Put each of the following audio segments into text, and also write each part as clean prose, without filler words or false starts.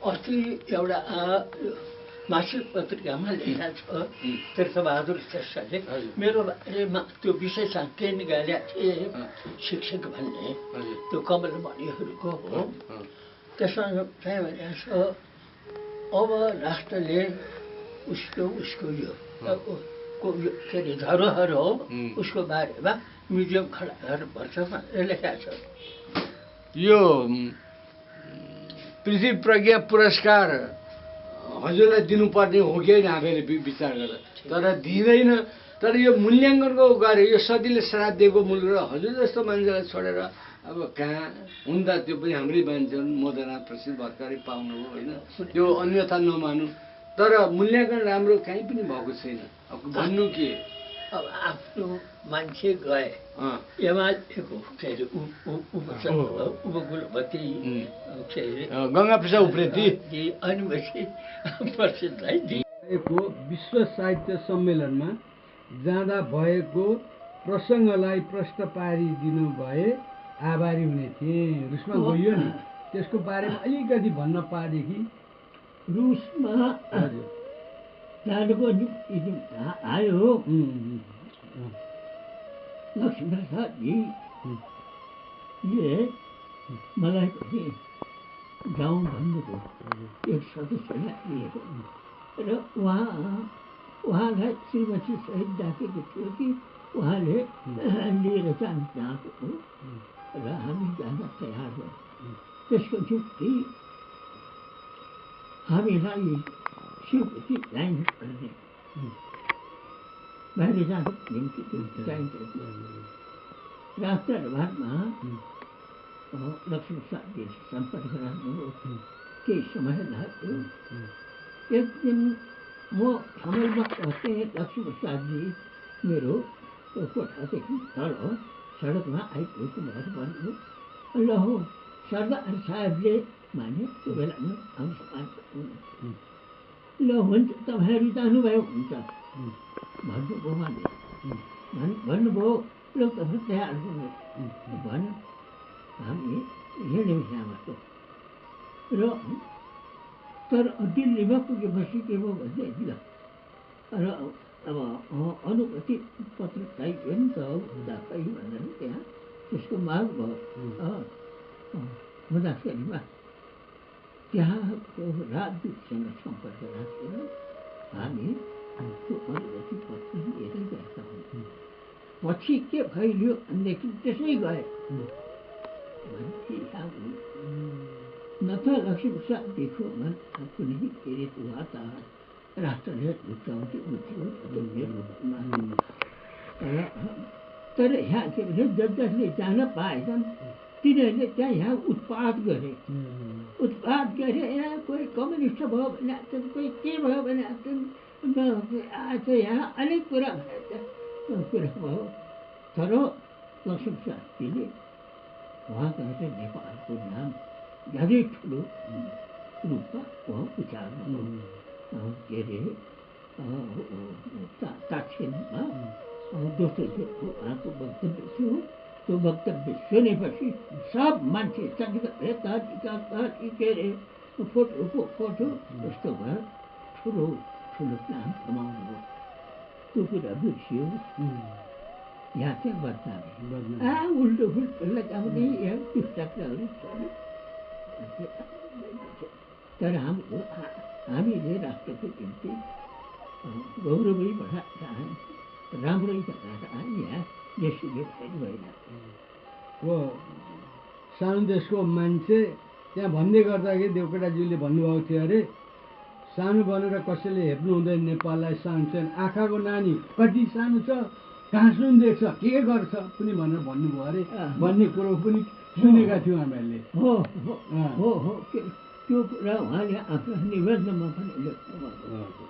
अस्ति एउटा मासिक पत्रिकामा लेखेको छ तीर्थबहादुर श्रेष्ठले मेरो बारेमा त्यो विषय केही निकालेका थिए शिक्षक भन्ने त्यो कमलमणिहरूको हो। त्यसमा चाहिँ भनेको छ अब राष्ट्रले उसको यो के अरे धरोहर हो उसको बारेमा म्युजियम खडा गर्नुपर्छ भनेर लेखेको छ। यो पृथ्वी प्रज्ञा पुरस्कार हजुरलाई दिनुपर्ने हो कि होइन आफैले विचार गरेर, तर दिँदैन। तर यो मूल्याङ्कनको गरे यो सतीले श्राप दिएको मुलुक र हजुर जस्तो मान्छेलाई छोडेर अब कहाँ हुन त त्यो पनि हाम्रै मान्छे हुन्। मदननाथ प्रसिद्ध भर्खरै पाउनु हो होइन, त्यो अन्यथा नमानु। तर मूल्याङ्कन राम्रो कहीँ पनि भएको छैन। अब भन्नु के, अब आफ्नो मान्छे गए एमालेको के अरे उपकुलपति के अरे गङ्गा प्रसाद उप्रेती अनि प्रसिद्धलाई दिएको विश्व साहित्य सम्मेलनमा जाँदा भएको प्रसङ्गलाई प्रश्न पारिदिनु भए आभारी हुने थिएँ। रुसमा गइयो नि, त्यसको बारेमा अलिकति भन्न पाएदेखि। रुसमा जानुको आयो लक्ष्मीप्रसादजीले मलाई पनि जाउँ भन्नुभयो। एक सदस्यलाई लिएको र उहाँलाई श्रीमती सहित डाकेको थियो कि उहाँले लिएर जाएको हो र हामी जान तयार भयौँ। त्यसको निम्ति हामीलाई शिवजी लाइन गर्ने बाहिर जानुको निम्ति चाहिन्छ। रात्रभरमा लक्ष्मीप्रसादले सम्पर्क गर्नुभयो। केही समय लाग्यो। एक दिन म समयमा बस्थेँ। लक्ष्मीप्रसादजी मेरो कोठादेखि तल सडकमा आइपुग्नु भएर भन्नुभयो, ल हो सरदार साहेबले भने त्यो बेलामा आउँछ ल हुन्छ तपाईँहरू जानुभयो हुन्छ भन्नुभयो। उहाँले भन्नुभयो ल तपाईँ तयार हुनु भन, हामी हिँड्यौँ त्यहाँबाट। र तर दिल्लीमा पुगेपछि के भयो भने ल र अब अनुमति पत्र चाहियो नि त हुँदाखेरि भनेर त्यहाँ त्यसको माग भयो। हुँदाखेरिमा त्यहाँको राजदूतसँग सम्पर्क राखेर हामी त्यो अनुमति पत्र लिएर गएका हौँ। पछि के भइल्यो भनेदेखि त्यसै गए न त लक्ष्मीप्रसाद देखो कुनै के अरे वातावरण राष्ट्रले रुचाउँथ्यो तर यहाँ के भने जसले जान पाएछन् तिनीहरूले त्यहाँ यहाँ उत्पात गरे। यहाँ कोही कम्युनिस्ट भयो भने कोही के भयो भने आज यहाँ अनेक कुरा भयो। तर लक्ष्मीप्रसादजीले उहाँ गएर नेपालको नाम धेरै ठुलो रूपमा उहाँ उचार्नु के अरे ताक्षेनमा दोस्रो उहाँको वक्तव्य थियो। त्यो वक्तव्य सुनेपछि सब मान्छे के अरे फोटो यस्तो भयो। ठुलो ठुलो नाम कमाउनु भयो। त्यो कुरा बिर्सियो। यहाँ चाहिँ बदनामी उल्टो फुल्टो लगाउने यहाँ पुस्तकहरू चल्यो। तर हामीले राष्ट्रको निम्ति गौरवै बढाएर राम्रै जग्गा यहाँ देशले फेरि भइरहेको सानो देशको मान्छे त्यहाँ भन्दै गर्दाखेरि देवकोटाज्यूले भन्नुभएको थियो अरे सानो बनेर कसैले हेर्नु हुँदैन नेपाललाई, सानो छैन, आँखाको नानी कति सानो छ, कहाँ सुन देख्छ, के गर्छ पनि भनेर भन्नुभयो अरे भन्ने कुरो पनि सुनेका थियौँ हामीहरूले। हो त्यो कुरा उहाँले आफ्नो निवेदनमा पनि लेख्नु भएको।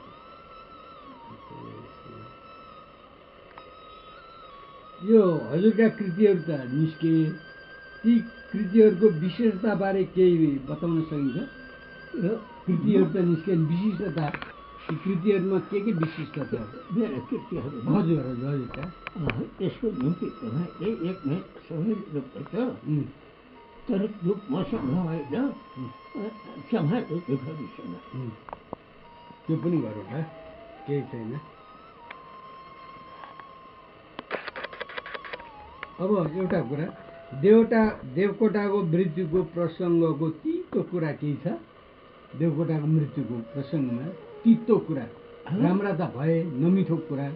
यो हजुरका कृतिहरू त निस्के, ती कृतिहरूको विशेषताबारे केही बताउन सकिन्छ? यो कृतिहरू त निस्के, विशिष्टता ती कृतिहरूमा के विशिष्टता छ? मेरो कृतिहरू हजुरका त्यसको निम्ति तपाईँले एक मिनट समय लिनुपर्छ। तर दुःख मसँग होइन समाजको दुःख विषयमा त्यो पनि गरौँ है, केही छैन। अब एउटा कुरा, देवकोटाको मृत्युको प्रसङ्गको तितो कुरा केही छ? देवकोटाको मृत्युको प्रसङ्गमा तितो कुरा, राम्रा त भए नमिठो कुरा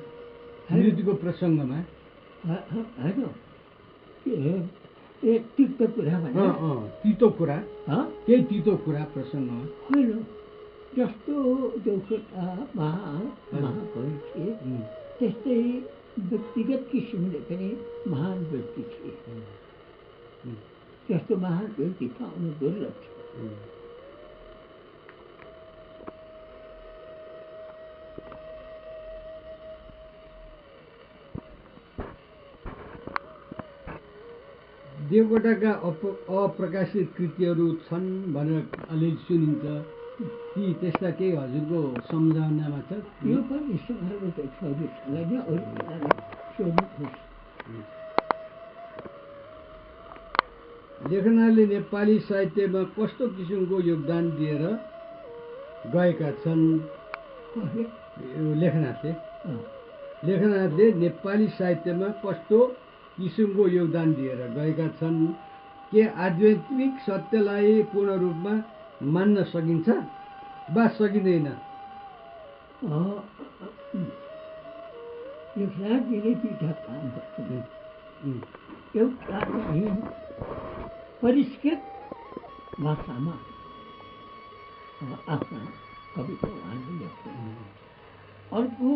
मृत्युको प्रसङ्गमा होइन तितो कुरा भने तितो कुरा, केही तितो कुरा प्रसङ्गमा होइन। जस्तो देवकोटामा महाकवि थिए त्यस्तै व्यक्तिगत किसिमले पनि महान व्यक्ति थिए। त्यस्तो महान व्यक्ति पाउनु दुर्लभ छ। देवकोटाका अप्रकाशित कृतिहरू छन् भनेर अलिअलि सुनिन्छ, ती त्यस्ता केही हजुरको सम्झनामा छ? यो पनि लेखनाथले नेपाली साहित्यमा कस्तो किसिमको योगदान दिएर गएका छन्? लेखनाथले नेपाली साहित्यमा कस्तो किसिमको योगदान दिएर गएका छन्? के आध्यात्मिक सत्यलाई पूर्ण रूपमा मान्न सकिन्छ वा सकिँदैन? लेखनाथजीले दुईटा काम गर्छन्। एउटा चाहिँ परिष्कृत भाषामा आफ्ना कविता उहाँले लेख्छन्। अर्को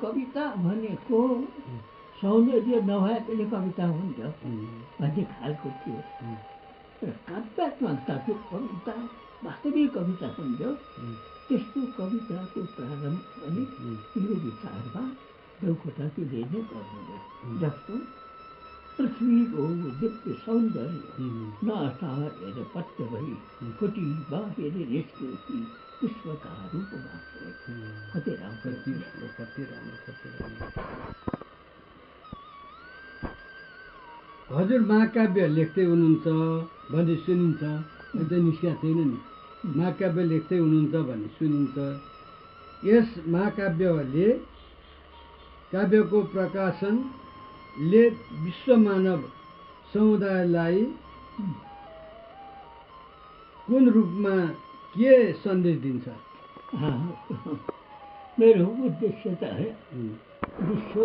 कविता भनेको सौन्दर्य नभए पनि कविता हुन्छ भन्ने खालको थियो। र काव्यात्मकताको कविता वास्तविक कविता हुन्छ। त्यस्तो कविताको प्रारम्भ पनि मेरो विचारमा देवकोटाजीले नै गर्नुभयो। जस्तो पृथ्वीको दिव्य सौन्दर्य न असार पट्ट भई कोटी बाहेर रेस्क्यो कि पुष्पका रूपमा कति राम्रो। हजुर महाकाव्य लेख्दै हुनुहुन्छ भन्ने सुनिन्छ, एकदम निस्किया छैन नि, महाकाव्य लेख्दै हुनुहुन्छ भन्ने सुनिन्छ। यस महाकाव्यले काव्यको प्रकाशनले विश्व मानव समुदायलाई कुन रूपमा के सन्देश दिन्छ? मेरो उद्देश्य त विश्व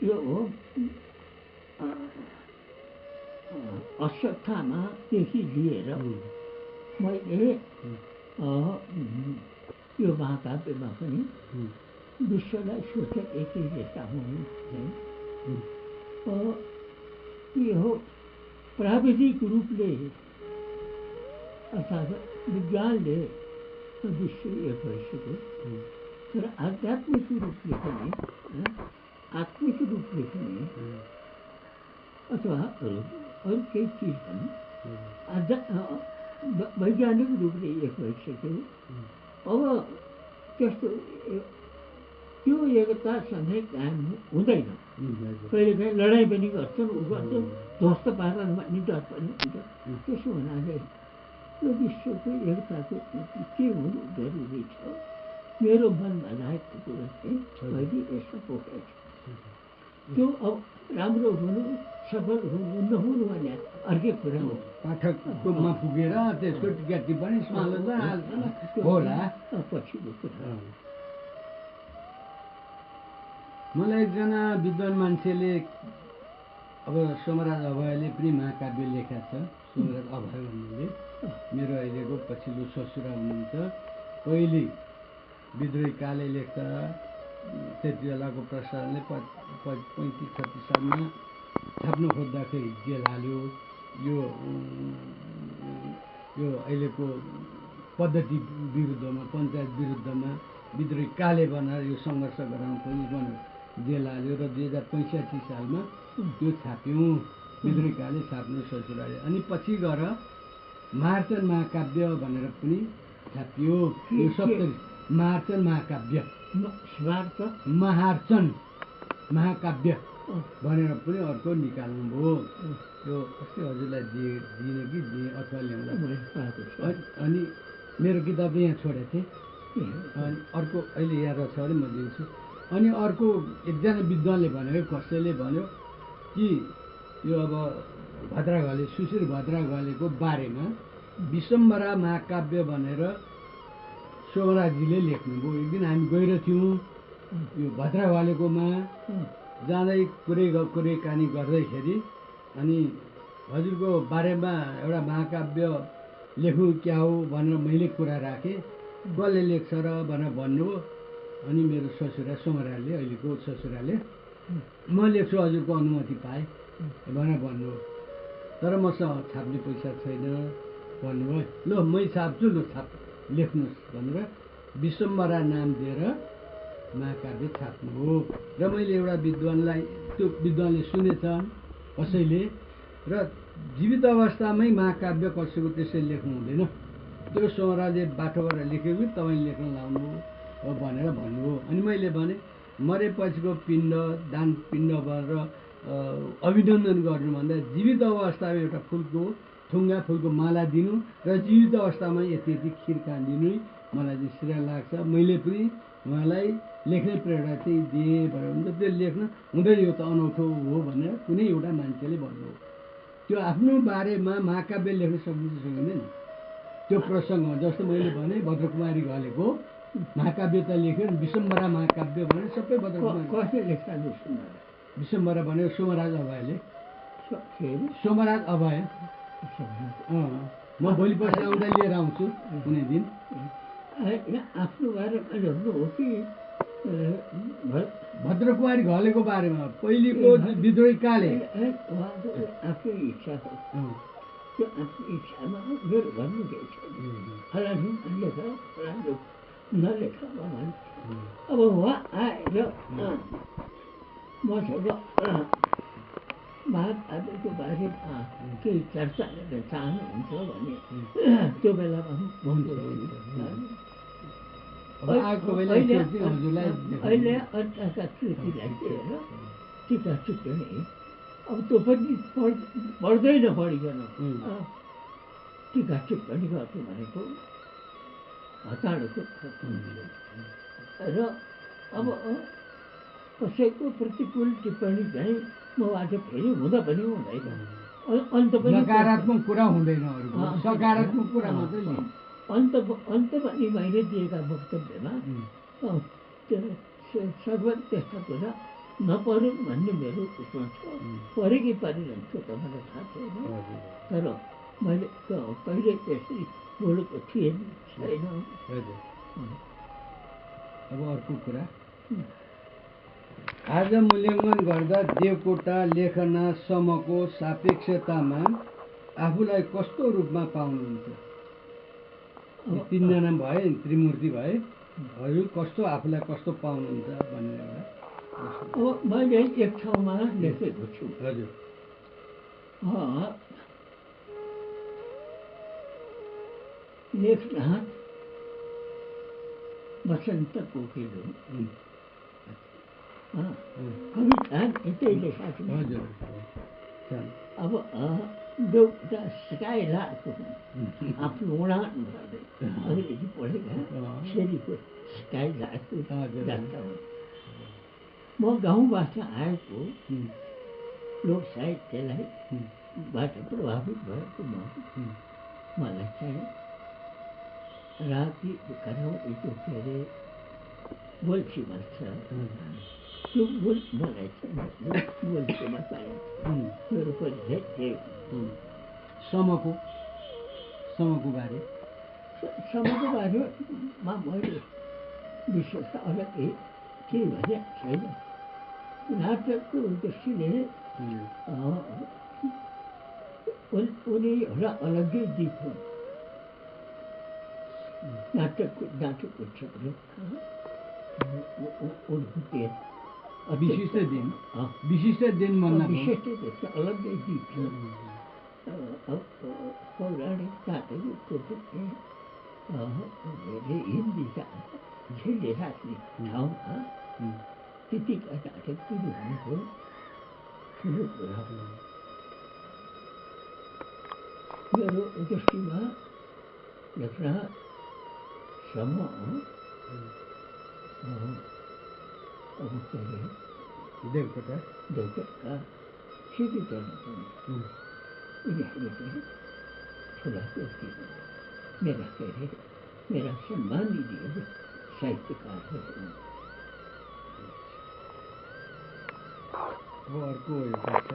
यो अश्वत्थामादेखि लिएर मैले यो महाकाव्यमा पनि विश्वलाई सोचेर एकै जस्ता हुनु यो प्राविधिक रूपले अर्थात् विज्ञानले विश्व एक भइसक्यो, तर आध्यात्मिक रूपले पनि आत्मिक रूपले पनि अथवा अरू केही चिज पनि वैज्ञानिक रूपले एक भइसक्यो। अब त्यस्तो त्यो एकता सधैँ कायम हुँदैन। कहिलेकाहीँ लडाइँ पनि गर्छन्, उ गर्छन्, ध्वस्त पारेर निडर पनि हुन्छ। त्यसो हुनाले यो विश्वको एकताको के हुनु जरुरी छ, मेरो मनमा लागेको कुरा चाहिँ अहिले यसमा पोखेको छ। त्यो अब राम्रो हुनु, सफल हुनु नहुनु भन्ने अर्कै कुरा हो। पाठककोमा पुगेर त्यसको टिका टिप्पणी होला पछिल्लो कुरा। मलाई एकजना विद्वान मान्छेले, अब सोमराज अभयले पनि महाकाव्य लेखेका छ, सोमराज अभय भन्नेले, मेरो अहिलेको पछिल्लो ससुरा हुनुहुन्छ। पहिले विद्रोही काले लेख्दा त्यति बेलाको प्रसारणले 35-36 सालमा छाप्न खोज्दाखेरि जेल हाल्यो। यो अहिलेको पद्धति विरुद्धमा, पञ्चायत विरुद्धमा विद्रोही काले बनाएर यो सङ्घर्ष गराउनु खोज्नु जेल हाल्यो। र 2065 सालमा त्यो छाप्यौँ, विद्रोही काले छाप्नु ससुराले। अनि पछि गएर महार्चन महाकाव्य भनेर पनि छापियो। यो 70 महार्चन महाकाव्य, महार्चन महाकाव्य भनेर पनि अर्को निकाल्नुभयो त्यो अस्ति हजुरलाई दिएँ कि दिएँ अथवा ल्याउँदा अनि मेरो किताब यहाँ छोडेको थिएँ अनि अर्को अहिले यहाँ रहेछ भने म दिन्छु अनि अर्को एकजना विद्वानले भन्यो कसैले भन्यो कि यो अब भद्राघले सुशील भद्राघलेको बारेमा विश्वम्भरा महाकाव्य भनेर सोमराजजीले लेख्नुभयो एक दिन हामी गइरहेथ्यौँ यो भद्राघलेकोमा जाँदै कुराकानी गर्दैखेरि अनि हजुरको बारेमा एउटा महाकाव्य लेखौँ क्या हो भनेर मैले कुरा राखेँ कसले लेख्छ र भनेर भन्नुभयो अनि मेरो ससुरा सोमराजले अहिलेको ससुराले म लेख्छु हजुरको अनुमति पाएँ भनेर भन्नुभयो तर मसँग छाप्ने पैसा छैन भन्नुभयो ल मै छाप्छु ल लेख्नुहोस् भनेर विश्वम्भरा नाम दिएर महाकाव्य छाप्नु हो र मैले एउटा विद्वानलाई त्यो विद्वानले सुनेछन् कसैले र जीवित अवस्थामै महाकाव्य कसैको त्यसै लेख्नु हुँदैन त्यो सोमराजले बाटोबाट लेख्यो कि तपाईँले लेख्न लाउनु हो भनेर भन्नुभयो अनि मैले भने मरेपछिको पिण्ड दान पिण्ड भनेर अभिनन्दन गर्नुभन्दा जीवित अवस्थामा एउटा फुलको थुङ्गा फुलको माला दिनु र जीवित अवस्थामा यति यति खिर खानिदिनु मलाई चाहिँ श्रेय लाग्छ मैले पनि उहाँलाई लेख्ने प्रेरणा चाहिँ दिएँ भनेर हुन्छ त्यो लेख्न हुँदैन यो त अनौठो हो भनेर कुनै एउटा मान्छेले भन्नुभयो त्यो आफ्नो बारेमा महाकाव्य लेख्न सकिन्छ सकिँदैन त्यो प्रसङ्गमा जस्तो मैले भने भद्रकुमारी घलेको महाकाव्य त लेख्यो नि विश्वम्भरा महाकाव्य भने सबै भद्रकुमारी कसले लेख्छ विश्वम्भरा भनेको सोमराज अभयले सोमराज अभय म भोलि पर्सि आउँदा लिएर आउँछु कुनै दिन आफ्नो बारेमा लेख्नु हो कि भद्रकुमारी घलेको बारेमा पहिलेको विद्रोही काले आफ्नै इच्छा हो त्यो आफ्नो इच्छामा मेरो भन्नु केही छैन फलानु लेख फलानु नलेख अब उहाँ आएर मसँग महाकाव्यको बारेमा केही चर्चा गर्न चाहनुहुन्छ भने त्यो बेलामा अहिले अर्काका कृतिलाई लिएर टिका टिप्पणी अब त्यो पनि पढ्दैन पढिकन टिका टिप्पणी गर्नु भनेको हताडोको र अब कसैको प्रतिकूल टिप्पणी चाहिँ मबाट फेरि हुँदा पनि हुँदैन अन्त पनि नकारात्मक कुरा हुँदैन सकारात्मक कुरा मात्रै अन्त पनि मैले दिएका वक्तव्यमा सर्वत त्यस्ता कुरा नपरुन् भन्ने मेरो उसमा छ परे कि परिरहन्छ त मलाई थाहा छैन तर मैले कहिले त्यसरी बोलेको थिएन छैन अब अर्को कुरा आज मूल्याङ्कन गर्दा देवकोटा लेखना समको सापेक्षतामा आफूलाई कस्तो रूपमा पाउनुहुन्छ तिनजना भए त्रिमूर्ति भए हजुर कस्तो आफूलाई कस्तो पाउनुहुन्छ भनेर एउटा अब मैले एक ठाउँमा लेखेको छु हजुर लेखनाथ बसन्त कोकिलो कविता यतै लेखाएको हजुर अब एउटा सिकाइरहेको आफ्नो उडान गर्दै अङ्ग्रेजी पढेका सेरीको सिकाइरहेको जान्दा म गाउँबाट आएको लोक साहित्यलाई बाट प्रभावित भएको मलाई चाहिँ राति कराउँदै के अरे बोल्छी भन्छ त्यो मलाई चाहिँ बोल्छीमा पाइन्छ मेरो परिचय थियो समको बारेमा मैले विशेष अलग्गै केही भने छैन नाटकको दृष्टिले उनी एउटा अलग्गै दिप हुन् नाटकको क्षेत्र विशिष्ट दिन भन्दा विशिष्ट अलग्गै दिप छ पौराणिक नाटकको हिन्दीका झेलले राख्ने ठाउँमा त्यतिका नाटक सुरु हुन्थ्यो ठुलो कुरा हो। मेरो दृष्टिमा लेख्नसम्म अब के अरे देवकोटा देवकोटा सिधै गर्न पर्ने उनीहरू चाहिँ ठुला व्यक्ति मेरा के अरे मेरा सम्मान दिदिएको साहित्यकारहरू हुन्। अब अर्को एउटा छ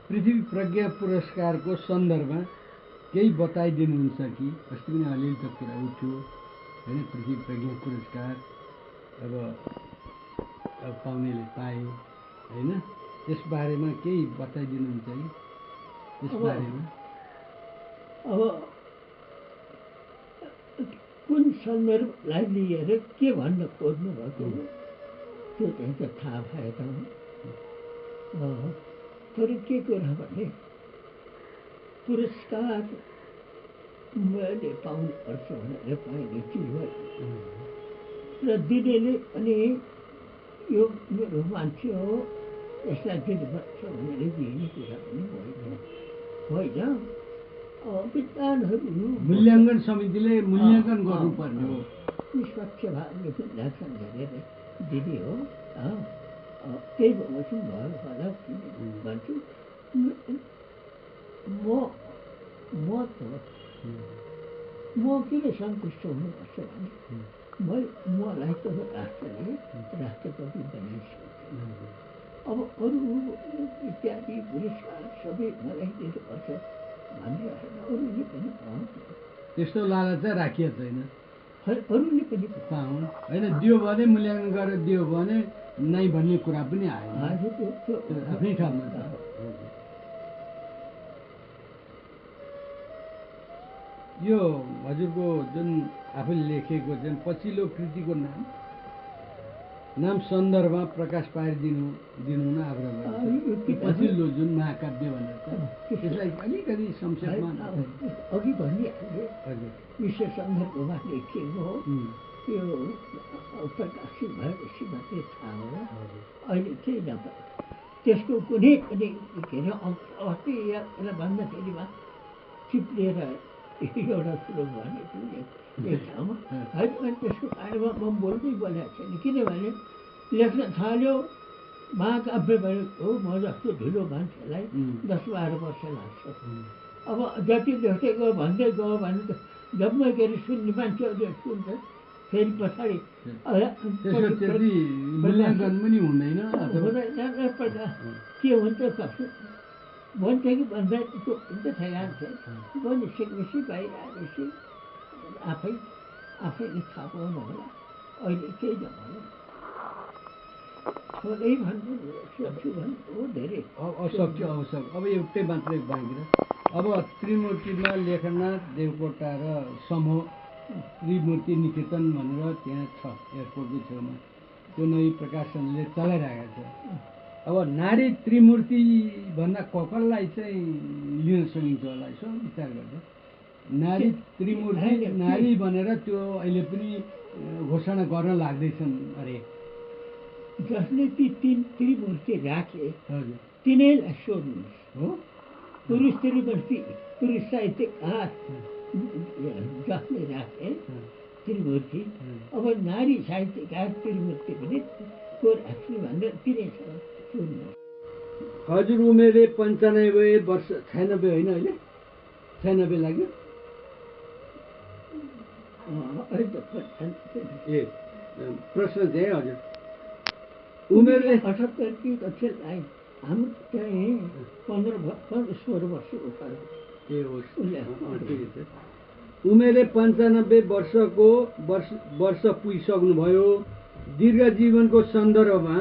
पृथ्वी प्रज्ञा पुरस्कारको सन्दर्भमा केही बताइदिनुहुन्छ कि अस्ति पनि अलिअलि त कुरा उठ्यो होइन पृथ्वी प्रज्ञा पुरस्कार अब पाउनेले पाए होइन त्यसबारेमा केही बताइदिनुहुन्छ कि त्यसबारेमा अब कुन सन्दर्भलाई लिएर के भन्न खोज्नु भएको त्यो चाहिँ त थाहा भएन। तर के कुरा भने पुरस्कार मैले पाउनुपर्छ भनेर पाइने चिज हो र दिनेले पनि यो मेरो मान्छे हो यसलाई दिनुपर्छ भनेर दिने कुरा पनि होइन। विद्वानहरू मूल्याङ्कन समितिले मूल्याङ्कन गर्नुपर्ने हो। निष्पक्ष भावले मूल्याङ्कन गरेर दिने हो। त्यही बमोजिम भयो होला भन्छु। म किन सन्तुष्ट हुनुपर्छ भने मलाई त राष्ट्रकवि बनाइसक्यो। अब अरू इत्यादि पुरस्कार सबै मलाई दिनुपर्छ भन्ने अरूले पनि त्यस्तो लालच चाहिँ राखिएको छैन। अरूले पनि पाउन् होइन दियो भने मूल्याङ्कन गरेर दियो भने नै भन्ने कुरा पनि आयो आफ्नै ठाउँमा छ। यो हजुरको जुन आफूले लेखेको चाहिँ पछिल्लो कृतिको नाम सन्दर्भमा प्रकाश पारिदिनु हुन आग्रह गर्छु। पछिल्लो जुन महाकाव्य भनेर छ त्यसलाई अलिकति संक्षेपमा अघि भनिहालेँ हजुर विश्व सन्दर्भमा लेखिएको हो। यो प्रकाशित भएपछि मात्रै थाहा हो। अहिले केही नपाए त्यसको कुनै पनि के अरे अस्ति यसलाई भन्दाखेरिमा चिप्लिएर एउटा कुरो भनेको एक ठाउँमा है। अनि त्यसको बारेमा म बोलेको छैन किनभने लेख्न थाल्यो महाकाव्य भनेको म जस्तो ढिलो मान्छेलाई 10-12 वर्ष लाग्छ। अब जति लेख्दै गयो भन्दै गयो भने त जम्मै गरी सुन्ने मान्छेहरूले सुन्छ फेरि पछाडि मूल्याङ्कन पनि हुँदैन के हुन्छ कस्तो भन्छ कि भन्दा त्यो हुन्छ ठेगान छैन। बनिसकेपछि बाहिर आएपछि आफैले थाहा पाउनु होला। अहिले केही नभनौँ थोरै भन्नु सक्छु भन्नु धेरै असक्यो आवश्यक। अब एउटै मात्रै बाँकी अब त्रिमूर्तिमा लेखनाथ देवकोटा र समूह त्रिमूर्ति निकेतन भनेर त्यहाँ छ एयरपोर्टको छेउमा त्यो नयाँ प्रकाशनले चलाइरहेको छ। अब नारी त्रिमूर्ति भन्दा कसलाई चाहिँ लिन सकिन्छ होला यसो विचार गर्दा नारी त्रिमूर्ति नारी भनेर त्यो अहिले पनि घोषणा गर्न लाग्दैछन् अरे जसले ती त्रिमूर्ति राखे हजुर तिनैलाई सोध्नुहोस् हो। पुरुष त्रिमूर्ति पुरुष साहित्यकार जसले राखे त्रिमूर्ति अब नारी साहित्यकार त्रिमूर्ति पनि को राख्ने भनेर तिनैसँग सोध्नुहोस्। हजुर उमेरले 95 वर्ष 96 होइन अहिले 96 लाग्यो ए प्रश्न चाहिँ हजुर उमेरले 78 कि कक्षालाई हाम्रो चाहिँ 15-16 वर्ष उकालो ए होस् उमेरले 95 वर्षको वर्ष पुगिसक्नुभयो। दीर्घ जीवनको सन्दर्भमा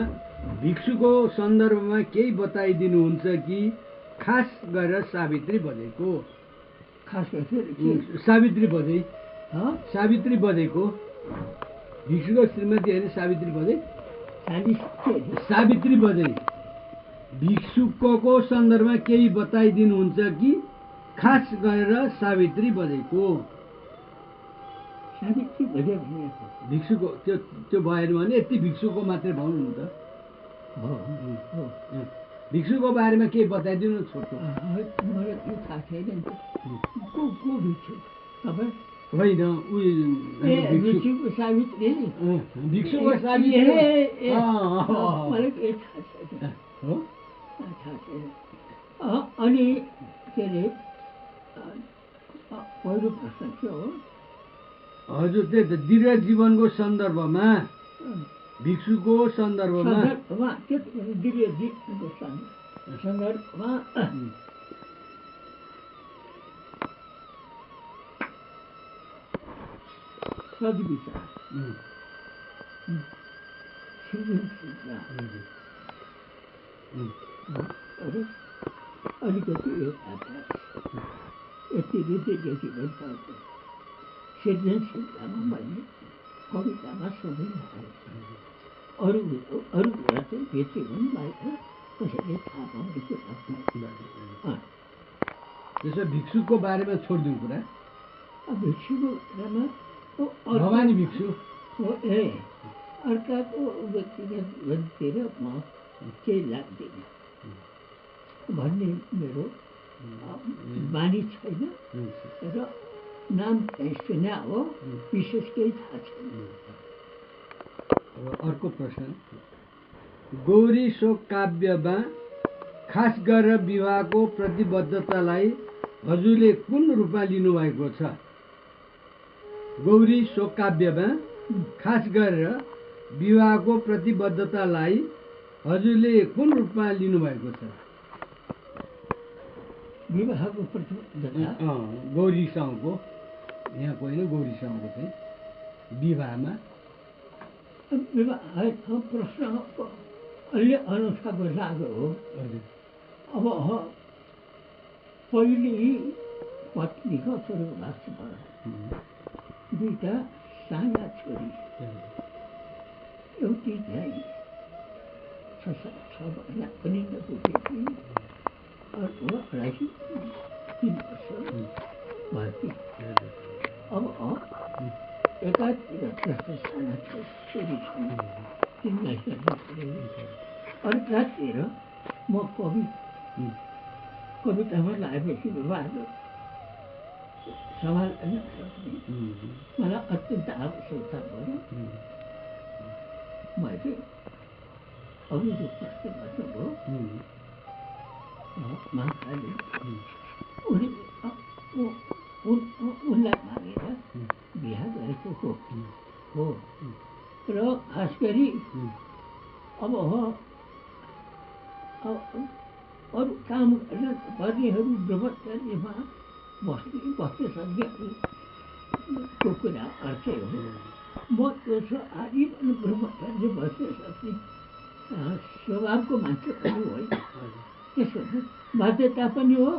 भिक्षुको सन्दर्भमा केही बताइदिनुहुन्छ कि खास गरेर सावित्री बजेको खास गरेर सावित्री बजेको भिक्षुको श्रीमती होइन सावित्री बजे भिक्षुकको सन्दर्भमा केही बताइदिनुहुन्छ कि खास गरेर सावित्री बजेको भिक्षुको त्यो भएन भने यति भिक्षुको मात्रै भन्नु त भिक्षुको बारेमा केही बताइदिनु छोटो। मलाई त्यो थाहा छैन नि को भिक्षु तपाईँ होइन भिक्षुको सावित्री भिक्षुको सावित्री मलाई केही थाहा छैन हो थाहा छैन अनि के अरे पहिलो प्रश्न के हो हजुर त्यही त दीर्घ जीवनको सन्दर्भमा भिक्षुको सन्दर्भमा सन्दर्भमा सद्विचार सृजनशीलता अलिकति यति हृदयदेखि भइसक्यो सृजनशीलतामा मैले कवितामा सधैँ अरू कुरा चाहिँ भित्री पनि बाहिर कसैले थाहा पाउने कुरा त्यसो भिक्षुको बारेमा छोडिदिउँ कुरा भिक्षुको बारेमा भवानी भिक्षु हो अर्काको व्यक्तिगत जीवनतिर म केही लाग्दिनँ भन्ने मेरो बानी छैन र नाम चाहिँ सुन्या हो विशेष केही थाहा छैन। अब अर्को प्रश्न गौरी शोक काव्यमा खास गरेर विवाहको प्रतिबद्धतालाई हजुरले कुन रूपमा लिनुभएको छ? गौरी शोक काव्यमा खास गरेर विवाहको प्रतिबद्धतालाई हजुरले कुन रूपमा लिनुभएको छ? विवाहको प्रतिबद्धता गौरीसँगको यहाँ होइन गौरीसँगको चाहिँ विवाहमा प्रश्न अलि अनुष्ठाको लाग्यो हो। अब पहिले पत्नीको स्वर्गवासमा दुईटा साना छोरी एउटी चाहिँ 6 महिना पनि नपुगेकी अर्को 2.5-3 वर्ष भएकी। अब एकातिर त्यस्तो साना छोरी छन् तिनलाई हेर्नु पऱ्यो अर्कातिर म कवितामा लागेपछि विवाह सम्हाल्न सक्ने मलाई अत्यन्त आवश्यकता पऱ्यो। मैले अरूको प्रश्न गर्नुभयो महाकाली उनलाई मागेर बिहा गरेको हो र खास गरी अब अरू काम गर्नेहरू ब्रह्मचर्यमा बस्न सक्नेहरूको कुरा अर्थै हो। म त्यो छ आजीवन ब्रह्मचर्य बस्न सक्ने स्वभावको मान्छे पनि होइन त्यसो बाध्यता पनि हो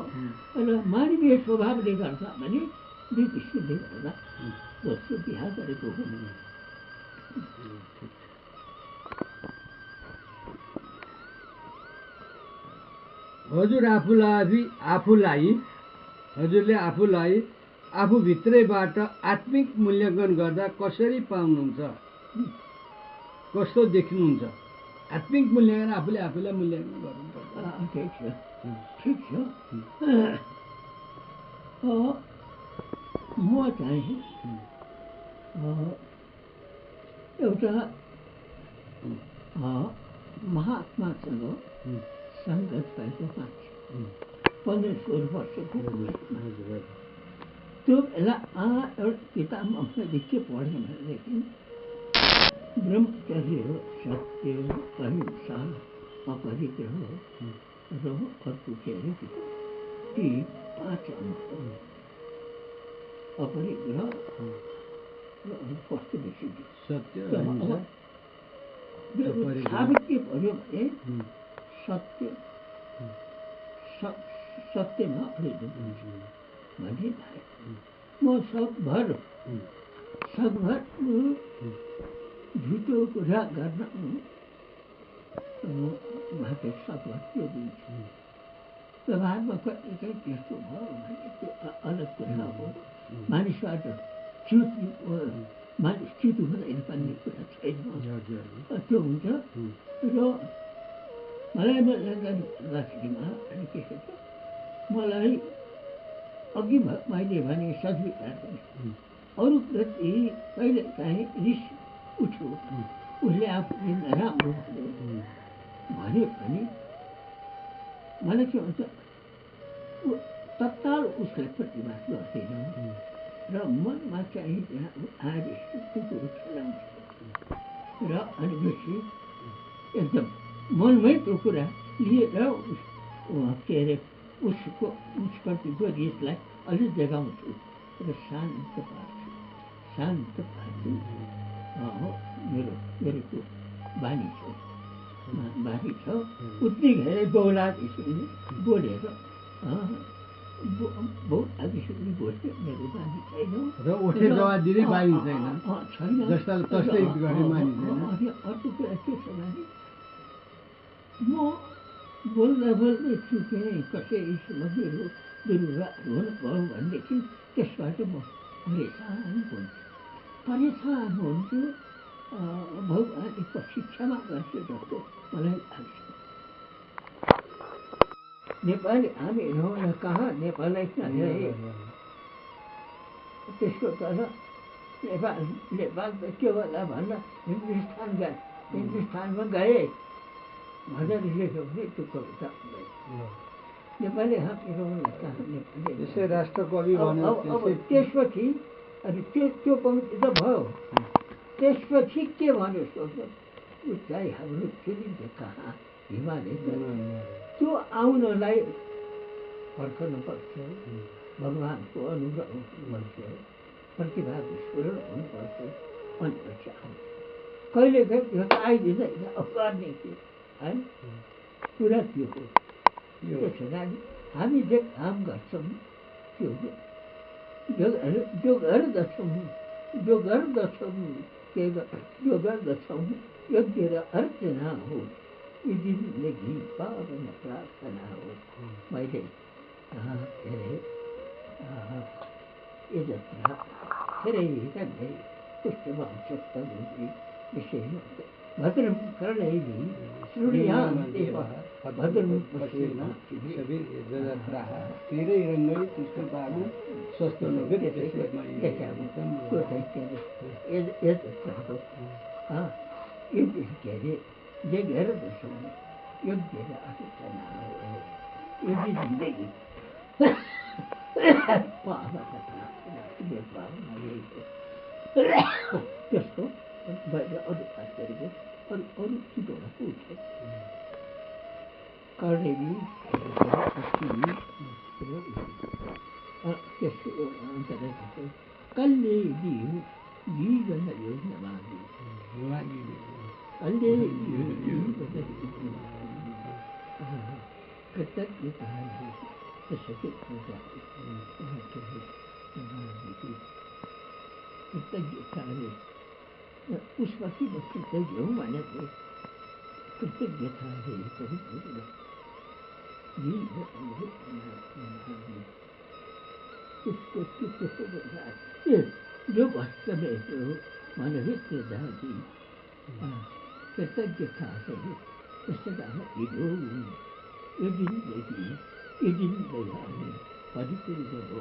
र मानवीय स्वभावले गर्दा पनि दुई किसिमले गर्दा दोस्रो बिहा गरेको हो। हजुरले आफूलाई आफूभित्रैबाट आत्मिक मूल्याङ्कन गर्दा कसरी पाउनुहुन्छ? कस्तो देख्नुहुन्छ? आत्मिक मूल्याङ्कन आफूले आफूलाई मूल्याङ्कन गर्नुपर्छ। ठिक छ म चाहिँ एउटा महात्मासँग सङ्गत भएको मान्छे 15-16 वर्षको उमेरमा त्यो बेला एउटा किताबमा मैले के पढेँ भनेदेखि ब्रह्मचर्य सत्य अहिंसा अपरिग्रह र अर्को के अरे ती 5 अङ्गहरू अपरिग्रह र कस्तो बेसी सत्य साबित्य भयो भने सत्यमा अडिलो भन्ने म सकभर झुटो कुरा गर्न उहाँको सकभर त्यो दिन्छु। व्यवहारमा कहिलेकाहीँ त्यस्तो भयो भने त्यो अलग कुरा हो। मानिसबाट मानिस च्युत हुँदैन भन्ने कुरा छैन त्यो हुन्छ र मलाई मूल्याङ्कन गर्न अघि मैले भने सद्विचार अरूप्रति कहिले काहीँ रिस उठ्यो उसले आफूले नराम्रो भने पनि मलाई के भन्छ तत्काल उसलाई प्रतिवाद गर्दैन र मनमा चाहिँ त्यहाँ आएर कुरो खेलाउँछ र अनि बेसी एकदम मनमै त्यो कुरा लिएर के अरे उसप्रतिको रिसलाई अलि जगाउँछु र शान्त पार्छु मेरो त्यो बानी छ उति धेरै बहुला बोलेर बहुत आदिसुनी बोल्थ्यो मेरो बानी छैन र ओठे जवाब दिँदै बानी छैन जस्ता तस्तै गर्ने मानिँदैन। अनि अर्को कुरा के छ भने म बोल्दा बोल्दै चुकेँ कसैसँग मेरो दुर्व्यवहार हुनुभयो भनेदेखि त्यसबाट म परेशान हुन्छु भगवान्ले पछि क्षमा गर्छ जस्तो मलाई लाग्छ। नेपाली हामी रहन कहाँ नेपालै त्यसको तर नेपाल त के होला भन्दा हिन्दुस्तानमा गए भनेर लेख्यो भने त्यो कविता नेपाली हामी रहन कहाँ नेपाली राष्ट्रकवि अब त्यसपछि अनि त्यो कविता भयो त्यसपछि के भन्यो सोध्नु उचाइ हाम्रो फिलिन्छ कहाँ हिमालय त्यो आउनलाई फर्कनु पर्छ भगवान्को अनुग्रह हुनुपर्छ प्रतिभाको स्मरण हुनुपर्छ अनि पछि आउँछ कहिले कहिले त्यो त आइदिँदैन अब गर्ने के है कुरा त्यो हो। त्यसो कारण हामी जे काम गर्छौँ त्यो जो गर्दछौँ योग्य र अर्चना हो यी जिन्दगी पावन प्रार्थना हो। मैले के अरे यो जत्रा धेरै राम्रै पुष्टवंशस्तनुः विषय भद्रं कर्णैः शृणुयान्ति भद्रं पश्येमाक्षिभिर्यजत्राः स्थिरैरङ्गैः तुष्टुपादं योग्य के अरे जे गर्दछौँ योग्य र अर्चना हो यो जिन्दगी पावन प्रार्थना यही हो। त्यसको बाहिर अरू खास गरेको अरू छिटोमा पुग्छ कर्णेली त्यसको अन्तर्गत कल्ले जीवन योजनावादी कल्ले कृतज्ञता कृतज्ञताले उसपछि म कृतज्ञ हौँ भनेको कृतज्ञताले उसको जो वास्तव मनभित्र दादी कृतज्ञता से सदा हिडो यो जिन्दगी परिपूर्ण हो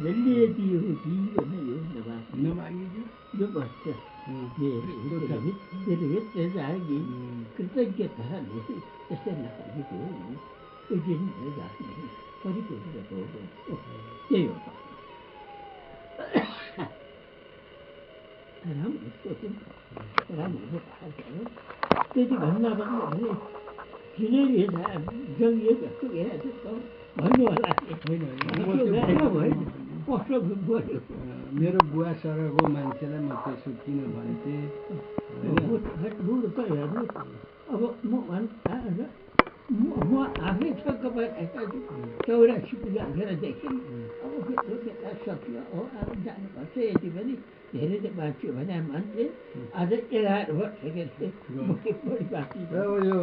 जसले दियो जीवन यो नमागियो जो वस्त मेरो भित्र जागी कृतज्ञताले सदा हिडो यो जिन्दगी परिपूर्ण हो। यही हो राम्रो सोच्यौँ राम्रो त्यति भन्दा भने किन जङ्गिए जस्तो भन्नु होला मेरो बुवा सरको मान्छेलाई म त्यसो किन भन्थेँ हेर्नु अब म आफै छक्क भइरहेको छु 84 पुगेर देखेँ अब सक्यो हो अब जानुपर्छ यति पनि धेरै त बाँच्यो भने मान्छे आज 11 वर्ष बढी बाँकी र यो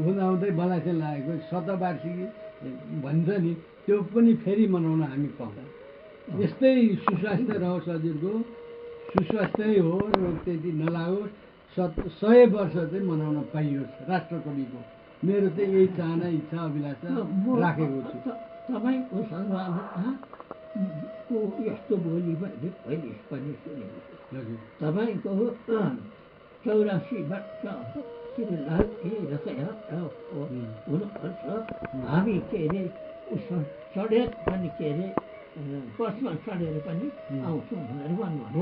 हुँदाहुँदै मलाई चाहिँ लागेको शतवार्षिकी भन्छ नि त्यो पनि फेरि मनाउन हामी पाउँदा यस्तै सुस्वास्थ्य रहोस् हजुरको सुस्वास्थ्य हो रोग त्यति नलागोस् 100 वर्ष चाहिँ मनाउन पाइयोस् राष्ट्रकविको मेरो चाहिँ यही चाहना इच्छा अभिलाषा राखेको छु। तपाईँको संवादमा को यस्तो बोली मैले पहिले पनि सुनेको छु। तपाईँको 84 वर्ष हुनुपर्छ। हामी के अरे चढेर पनि के अरे बसमा चढेर पनि आउँछौँ भनेर भन्नुभयो।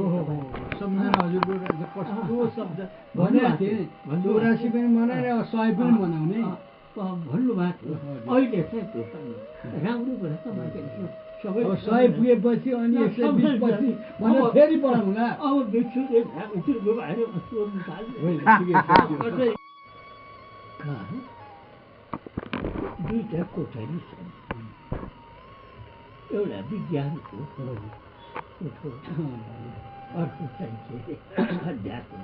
सम्झना हजुरको कस्तो शब्द भनेको थिएँ 84 पनि मनाएर 100 पनि मनाउने भन्नुभएको थियो। अहिले चाहिँ त्यो पनि राम्रो कुरा तपाईँको सबै 100 पुगेपछि अनि 120 पछि भनेर फेरि पढाउँला। अब बिच्छुले भित्रको बाहिर सोध्नु थाल्यो। दुईटा कोठरी छन्, एउटा विज्ञानको कोठो, अर्को चाहिँ के अरे अध्यात्म।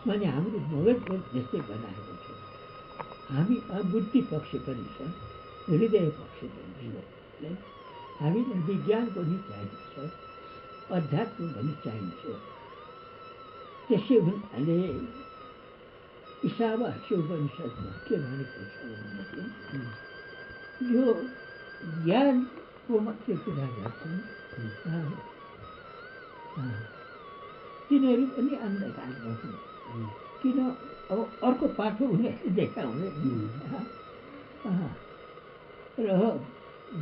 माने हाम्रो मगजले त्यस्तै बनाएको छ। हामी बुद्धि पक्ष पनि छ, हृदय पक्ष पनि छ। हामीलाई विज्ञान पनि चाहिन्छ, अध्यात्म पनि चाहिन्छ। त्यसै हुनाले ईशावास्योपनिषदमा के भनेको छ भनेदेखि यो ज्ञानको मात्रै कुरा गर्छन्, तिनीहरू पनि अन्धकारमा हुन्। किन अब अर्को पाठो हुने देखाउने र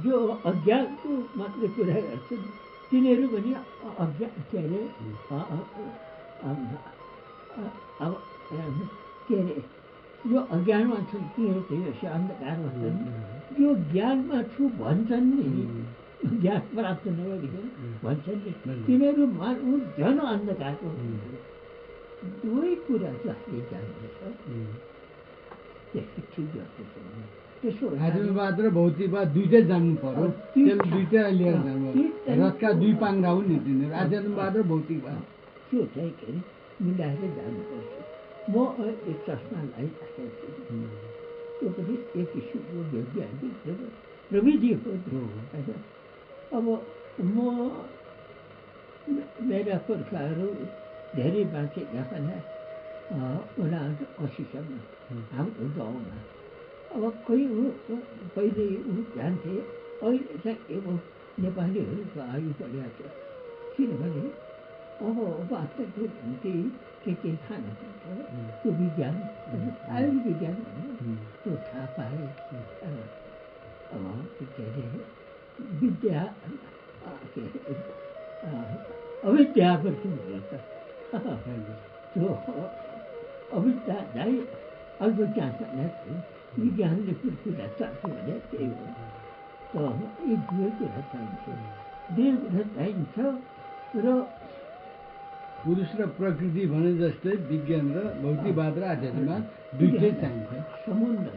जो अज्ञानको मात्रै कुरा गर्छन् तिनीहरू पनि अज्ञान के अरे अब के अरे जो अज्ञानमा छन् तिनीहरू चाहिँ अन्धकारमा छन्। जो ज्ञानमा छु भन्छन् नि, ज्ञान प्राप्त नगरिकन भन्छन् नि, तिनीहरू मानव झन् अन्धकारको दुवै कुरा जसले जान्दछ त्यसले ठिक गर्छ। त्यसो आदिवाद र भौतिकवाद दुइटै जान्नु पर्यो। त्यसले दुइटै लिएर जानु रथका दुई पाङ्रा हुन् नि तिनीहरू, आध्यात्मवाद र भौतिकवाद। त्यो चाहिँ के अरे मिलाएर जानुपर्छ। म एक चस्मा लगाइराखेको छु, त्यो पनि एक किसिमको वैज्ञानिक प्रविधि हो होइन। अब म मेरा पुर्खाहरू धेरै बाँचेका भने 79 हाम्रो गाउँमा। अब कोही पहिले जान्थे, अहिले चाहिँ अब नेपालीहरूको आयु बढिएको छ। किनभने अब वास्तवको निम्ति के खान पर्छ त्यो विज्ञान आयुर्विज्ञान त्यो थाहा पाए। अब के अरे विद्या के अरे अविद्याप्रति त्यो अविद्यालाई अल्पज्ञान विज्ञानले कुरा चाहन्छ भने त्यही हो। त यी दुवै कुरा चाहिन्छ, दुवै कुरा चाहिन्छ। र पुरुष र प्रकृति भने जस्तै विज्ञान र भौतिकवाद र आध्यात्मवाद दुइटै चाहिन्छ। समुद्र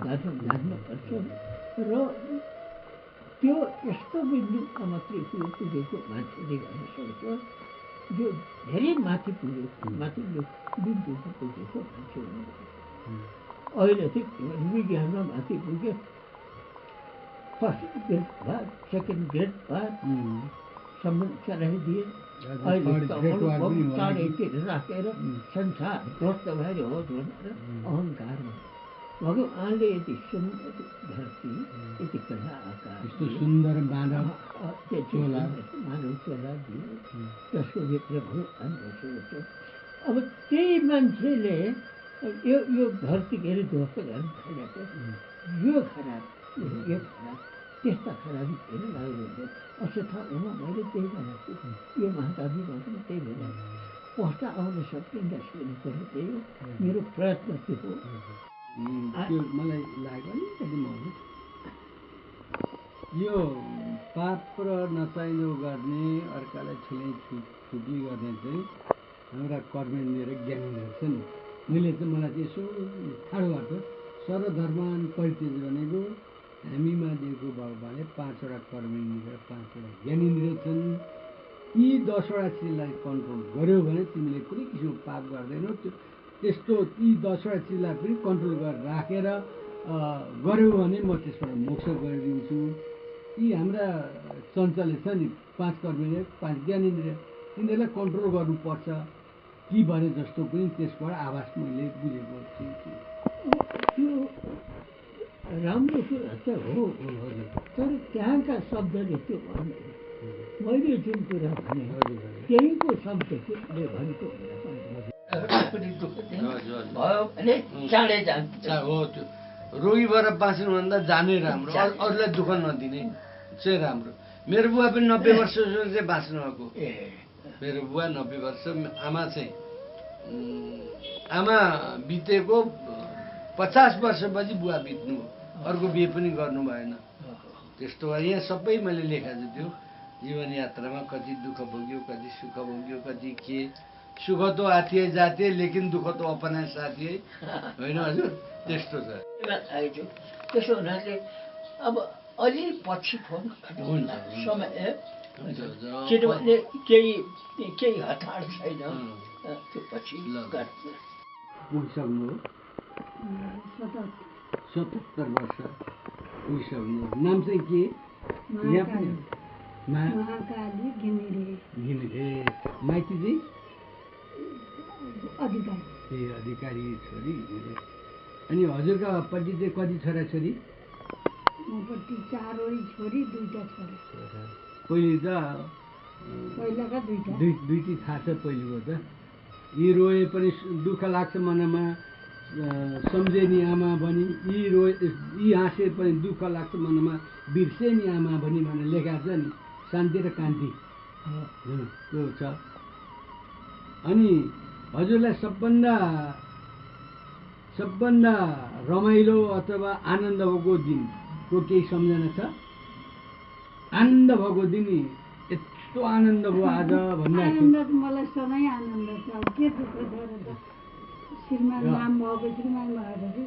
जान्नुपर्छ र त्यो यस्तो बिन्दुमा मात्रै पुगेको मान्छेले गर्न सक्छ जो धेरै माथि पुगेको माथिल्लो बिन्दुमा पुगेको मान्छे हुनुपर्छ। अहिले चाहिँ विज्ञानमा माथि पुगे, फर्स्ट ग्रेड बाद सेकेन्ड ग्रेड बाद सम्म चलाइदिए। अहिले चाँडैतिर राखेर संसार ध्वस्त भएर होस् भनेर अहङ्कारमा भगवानले यति सुन्दर धरती, यति कला आकार, यस्तो सुन्दर मानव चोला दिए, त्यसको भित्र भगवान बसेको छ। अब त्यही मान्छेले यो धरती के अरे ध्वस्त गर्न थालेको, यो खराब त्यस्ता खराबी किन लाग्दैन? अशोथामा मैले त्यही भनेको छु, यो महाकाव्यमा पनि त्यही भनेको पस्दा आउन सक्दैन सुन्नु त्यही हो। मेरो प्रयत्न त्यो हो। त्यो मलाई लाग्यो अलिकति महँगो। यो पाप र नचाहिँदो गर्ने, अर्कालाई ठुकी गर्ने चाहिँ हाम्रा कर्मेन्द्र र ज्ञानेन्द्र छन्। मैले चाहिँ मलाई चाहिँ यसो ठाडो भएको सर्वधर्मान परित्यज भनेको हामीमा दिएको भगवानले 5वटा कर्मेन्द्र 5वटा ज्ञानेन्द्र छन्। यी 10वटा चिजलाई कन्ट्रोल गर्यो भने तिमीले कुनै किसिमको पाप गर्दैनौ। त्यस्तो यी 10वटा चिजलाई पनि कन्ट्रोल गरेर राखेर गऱ्यौ भने म त्यसबाट मोक्ष गरिदिन्छु। यी हाम्रा चञ्चले छ नि 5 कर्मेन्द्र 5 ज्ञानेन्द्र, तिनीहरूलाई कन्ट्रोल गर्नुपर्छ कि भने जस्तो पनि त्यसबाट आवाज मैले बुझेको छु। राम्रो कुरा त हो, तर त्यहाँका शब्दले त्यो भन्दैन। मैले जुन कुरा भने त्यहीको शब्द चाहिँ भनेको भयो भने चाँडै जान्छ। हो, त्यो रोगी भएर बाँच्नुभन्दा जानै राम्रो, अरूलाई दुःख नदिने चाहिँ राम्रो। मेरो बुवा पनि 90 वर्षसम्म चाहिँ बाँच्नु भएको। मेरो बुवा 90 वर्ष, आमा चाहिँ आमा बितेको 50 वर्षपछि बुवा बित्नु, अर्को बिहे पनि गर्नु भएन। त्यस्तो भयो। यहाँ सबै मैले लेखाएको छु त्यो जीवन यात्रामा कति दुःख भोग्यो, कति सुख भोग्यो, कति के। सुख तो आथिए जाते लेकिन दुःख तो अपना साथी है, होइन हजुर? त्यस्तो छ। त्यसो हुनाले अब अलि पछि फोन गर्नुहोला समय, किनभने केही हतार छैन, त्यो पछि गर्नु। पुगिसक्नु 77 वर्ष पुगिसक्नु। नाम चाहिँ के? महाकाली घिमिरे। माइती चाहिँ अधिकारी। ए अधिकारी छोरी घिमिरे। अनि हजुरका पट्टि चाहिँ कति छोराछोरी? मपट्टि 4 छोरी 2 छोरा। पहिले त पहिलाका 2 दुईटी थाहा छ पहिलेको त। यी रोए पनि दुःख लाग्छ मनमा, सम्झे नि आमा भनी, यी हाँसे पनि दुःख लाग्छ मनमा, बिर्से नि आमा भनी भनेर लेखाएको छ नि, शान्ति र कान्ति त्यो छ। अनि हजुरलाई सबभन्दा रमाइलो अथवा आनन्द भएको दिनको केही सम्झना छ? आनन्द भएको दिन यस्तो आनन्द भयो आज भन्दा आनन्द त मलाई सधैँ आनन्द छ। अब के दुःख छ र त? श्रीमान नाम भएको, श्रीमान भएपछि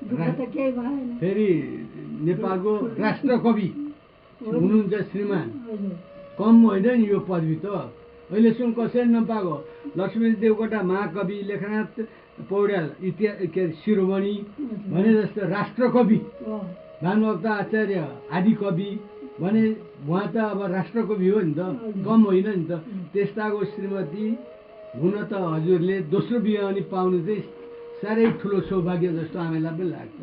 दुःख त केही भएन। फेरि नेपालको राष्ट्रकवि हुनुहुन्छ श्रीमान, कम होइन नि यो पदवी त। अहिलेसम्म कसैले नपाएको। लक्ष्मी देवकोटा महाकवि, लेखनाथ पौड्याल शिरोमणि भने जस्तो राष्ट्रकवि, भानुभक्त आचार्य आदि कवि भने उहाँ त अब राष्ट्रकवि हो नि त, कम होइन नि त। त्यस्ताको श्रीमती हुन त हजुरले दोस्रो बिहे अनि पाउनु चाहिँ साह्रै ठुलो सौभाग्य जस्तो हामीलाई पनि लाग्छ।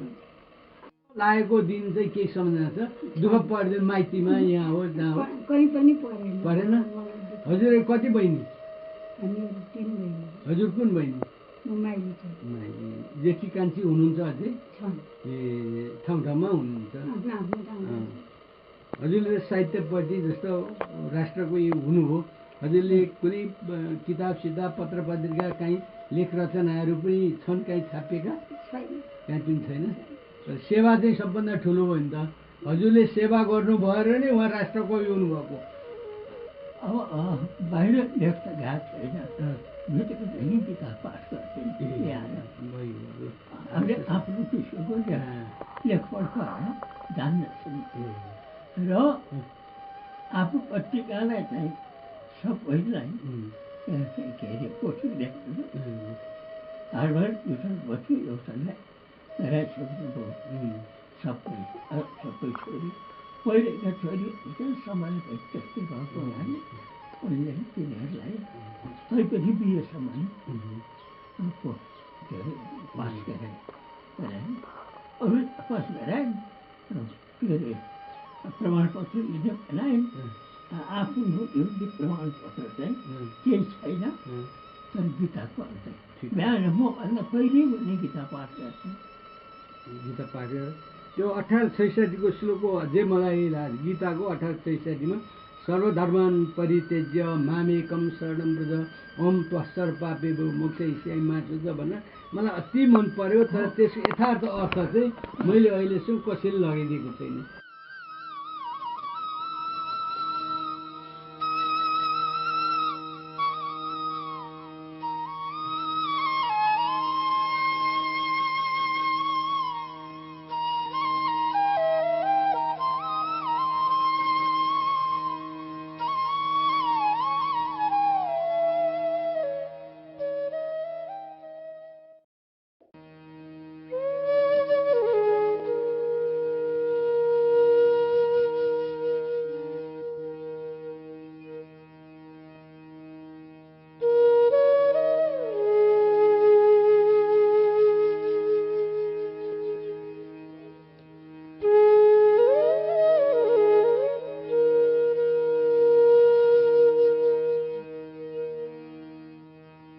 लागेको दिन चाहिँ केही सम्झना छ? दुःख पर्दैन माइतीमा, यहाँ हो जहाँ हो? कहीँ पनि परेन। परेन? हजुर कति बहिनी? हामीहरू 3 बहिनी। हजुर कुन बहिनी? म माइली छ। जेठी कान्छी हुनुहुन्छ अझै? छन्। ए ठाउँ ठाउँमा हुनुहुन्छ। आफ्नो ठाउँमा। हजुरले साहित्यपट्टि जस्तो राष्ट्रको यो हुनुभयो, हजुरले कुनै किताब सिताब पत्र पत्रिका काहीँ लेख रचनाहरू पनि छन् काहीँ छापिएका? छैन। काहीँ पनि छैन। सेवा चाहिँ सबभन्दा ठुलो हो नि त। हजुरले सेवा गर्नु भएर नै उहाँ राष्ट्रकवि हुनुभएको। अब बाहिर लेख त गएको छैन, भेटेको चाहिँ किताब पाठ गर्थेँ। हामीले आफ्नो किसिमको लेख पढ्छ जान्दछौँ र आफू पत्रिकालाई चाहिँ सबैलाई त्यहाँ चाहिँ के अरे पोथी लेख्नु। हार्वर्ड ट्युसन बस्छु एउटालाई नराइसक्नुभयो। सबै छोरी पहिलेका छोरीहरू चाहिँ समय त्यस्तै भएको हुनाले उनले तिनीहरूलाई तैपनि बिहेसम्म के अरे पास गराए। अरू पास गराए के अरे प्रमाणपत्र लिने बनाए। आफ्नो एउटै प्रमाणपत्र चाहिँ केही छैन, तर गीताको अर्थ बिहान मभन्दा पहिल्यै पनि गीता पाठ गर्छु। गीता पाठ त्यो 1866 श्लोक अझै मलाई गीताको 1866 सर्वधर्मान् परित्यज्य मामेकं शरणं व्रज ओम त्वस्सर पापेभ्यो मोक्षयिष्यामि मा शुचः भनेर मलाई अति मन पर्यो। तर त्यसको यथार्थ अर्थ चाहिँ मैले अहिलेसम्म कसैले लगाइदिएको छैन।